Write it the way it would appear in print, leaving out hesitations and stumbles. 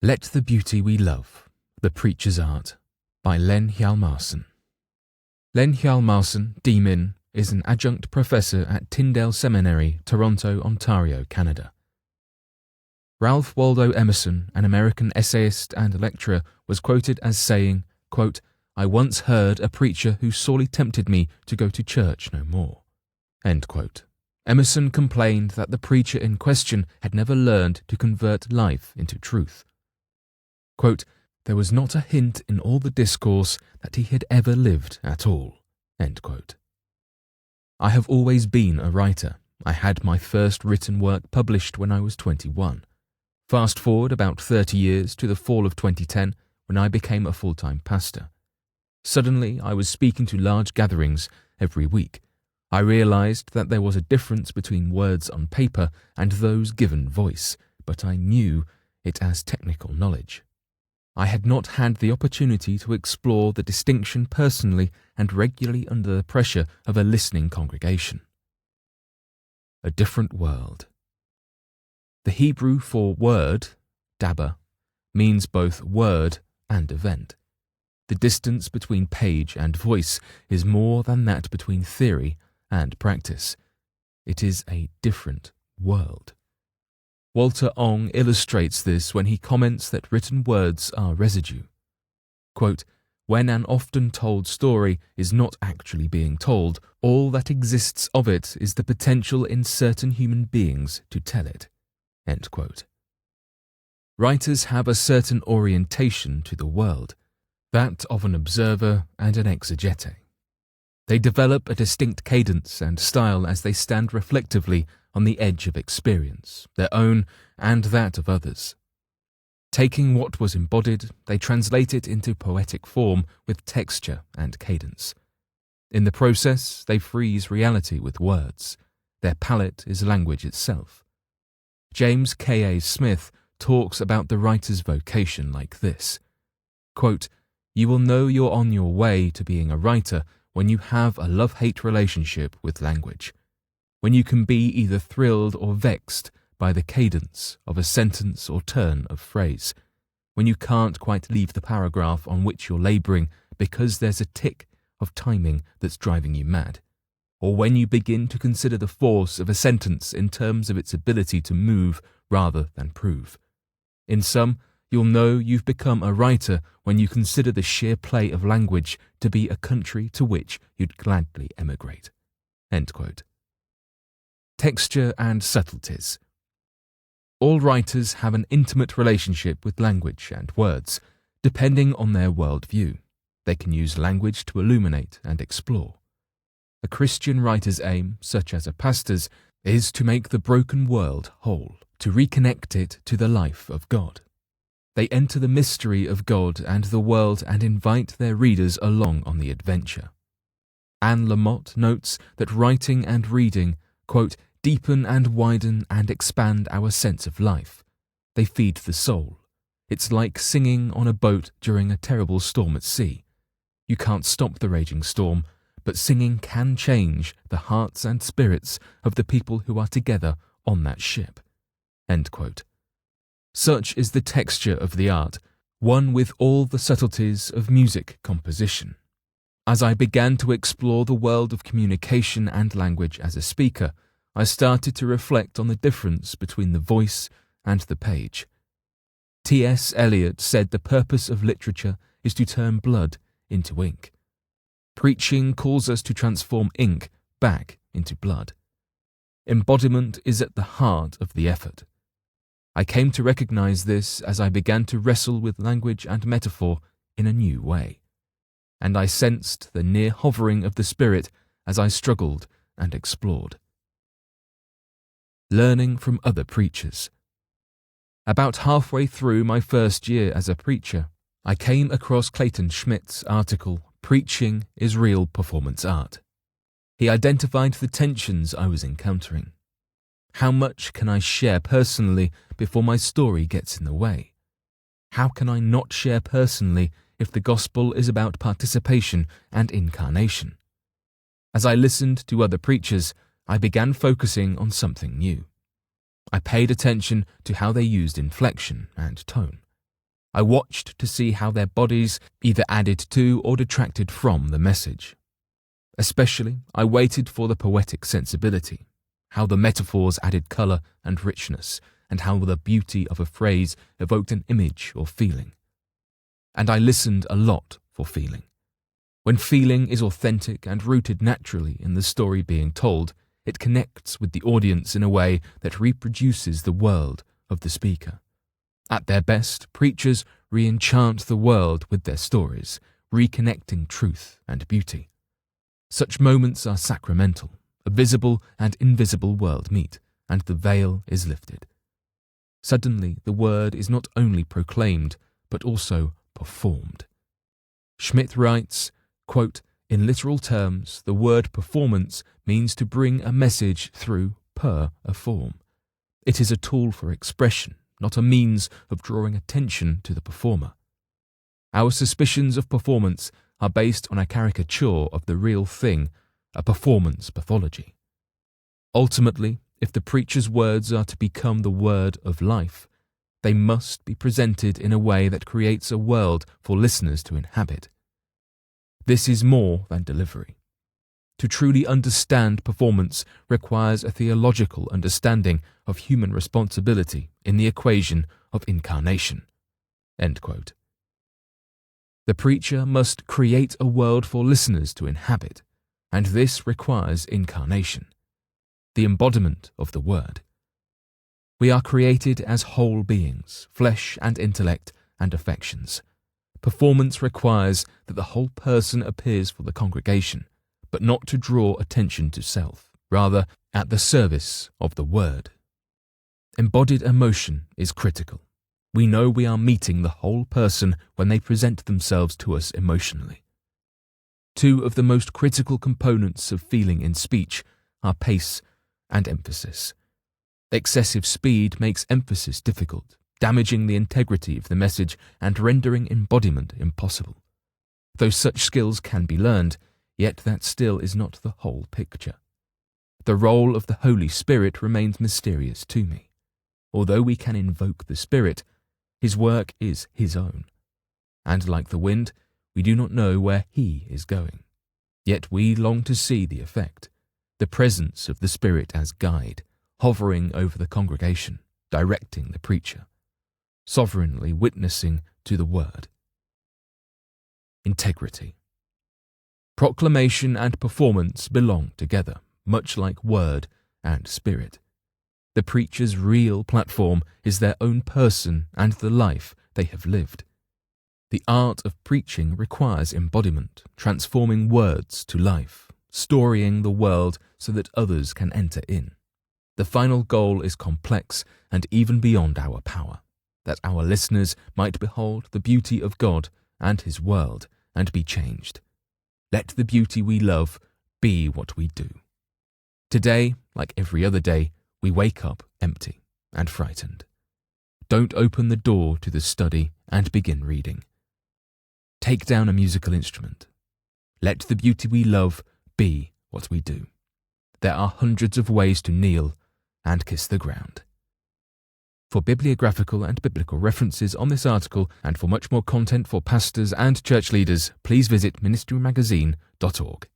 Let the Beauty We Love, The Preacher's Art, by Len Hjalmarson. Len Hjalmarson, D.Min, is an adjunct professor at Tyndale Seminary, Toronto, Ontario, Canada. Ralph Waldo Emerson, an American essayist and lecturer, was quoted as saying, quote, "I once heard a preacher who sorely tempted me to go to church no more." End quote. Emerson complained that the preacher in question had never learned to convert life into truth. Quote, "There was not a hint in all the discourse that he had ever lived at all." End quote. I have always been a writer. I had my first written work published when I was 21. Fast forward about 30 years to the fall of 2010 when I became a full-time pastor. Suddenly, I was speaking to large gatherings every week. I realized that there was a difference between words on paper and those given voice, but I knew it as technical knowledge. I had not had the opportunity to explore the distinction personally and regularly under the pressure of a listening congregation. A different world. The Hebrew for word, daba, means both word and event. The distance between page and voice is more than that between theory and practice. It is a different world. Walter Ong illustrates this when he comments that written words are residue. Quote, "When an often told story is not actually being told, all that exists of it is the potential in certain human beings to tell it." End quote. Writers have a certain orientation to the world, that of an observer and an exegete. They develop a distinct cadence and style as they stand reflectively on the edge of experience, their own and that of others. Taking what was embodied, they translate it into poetic form with texture and cadence. In the process, they freeze reality with words. Their palette is language itself. James K.A. Smith talks about the writer's vocation like this. Quote, "You will know you're on your way to being a writer when you have a love-hate relationship with language. When you can be either thrilled or vexed by the cadence of a sentence or turn of phrase. When you can't quite leave the paragraph on which you're labouring because there's a tick of timing that's driving you mad. Or when you begin to consider the force of a sentence in terms of its ability to move rather than prove. In sum, you'll know you've become a writer when you consider the sheer play of language to be a country to which you'd gladly emigrate." End quote. Texture and subtleties. All writers have an intimate relationship with language and words, depending on their worldview. They can use language to illuminate and explore. A Christian writer's aim, such as a pastor's, is to make the broken world whole, to reconnect it to the life of God. They enter the mystery of God and the world and invite their readers along on the adventure. Anne Lamott notes that writing and reading, quote, "deepen and widen and expand our sense of life. They feed the soul. It's like singing on a boat during a terrible storm at sea. You can't stop the raging storm, but singing can change the hearts and spirits of the people who are together on that ship." End quote. Such is the texture of the art, one with all the subtleties of music composition. As I began to explore the world of communication and language as a speaker, I started to reflect on the difference between the voice and the page. T.S. Eliot said the purpose of literature is to turn blood into ink. Preaching calls us to transform ink back into blood. Embodiment is at the heart of the effort. I came to recognize this as I began to wrestle with language and metaphor in a new way. And I sensed the near hovering of the Spirit as I struggled and explored. Learning from other preachers. About halfway through my first year as a preacher, I came across Clayton Schmidt's article, "Preaching is Real Performance Art." He identified the tensions I was encountering. How much can I share personally before my story gets in the way? How can I not share personally if the gospel is about participation and incarnation? As I listened to other preachers, I began focusing on something new. I paid attention to how they used inflection and tone. I watched to see how their bodies either added to or detracted from the message. Especially, I waited for the poetic sensibility, how the metaphors added colour and richness, and how the beauty of a phrase evoked an image or feeling. And I listened a lot for feeling. When feeling is authentic and rooted naturally in the story being told, it connects with the audience in a way that reproduces the world of the speaker. At their best, preachers re-enchant the world with their stories, reconnecting truth and beauty. Such moments are sacramental. A visible and invisible world meet, and the veil is lifted. Suddenly, the word is not only proclaimed, but also performed. Schmidt writes, quote, "In literal terms, the word performance means to bring a message through a form. It is a tool for expression, not a means of drawing attention to the performer. Our suspicions of performance are based on a caricature of the real thing, a performance pathology. Ultimately, if the preacher's words are to become the word of life, they must be presented in a way that creates a world for listeners to inhabit. This is more than delivery. To truly understand performance requires a theological understanding of human responsibility in the equation of incarnation." End quote. The preacher must create a world for listeners to inhabit, and this requires incarnation, the embodiment of the word. We are created as whole beings, flesh and intellect and affections. Performance requires that the whole person appears for the congregation, but not to draw attention to self, rather at the service of the word. Embodied emotion is critical. We know we are meeting the whole person when they present themselves to us emotionally. Two of the most critical components of feeling in speech are pace and emphasis. Excessive speed makes emphasis difficult, damaging the integrity of the message and rendering embodiment impossible. Though such skills can be learned, yet that still is not the whole picture. The role of the Holy Spirit remains mysterious to me. Although we can invoke the Spirit, his work is his own. And like the wind, we do not know where he is going. Yet we long to see the effect, the presence of the Spirit as guide, hovering over the congregation, directing the preacher, sovereignly witnessing to the word. Integrity. Proclamation and performance belong together, much like word and spirit. The preacher's real platform is their own person and the life they have lived. The art of preaching requires embodiment, transforming words to life, storying the world so that others can enter in. The final goal is complex and even beyond our power, that our listeners might behold the beauty of God and his world and be changed. Let the beauty we love be what we do. Today, like every other day, we wake up empty and frightened. Don't open the door to the study and begin reading. Take down a musical instrument. Let the beauty we love be what we do. There are hundreds of ways to kneel and kiss the ground. For bibliographical and biblical references on this article and for much more content for pastors and church leaders, please visit ministrymagazine.org.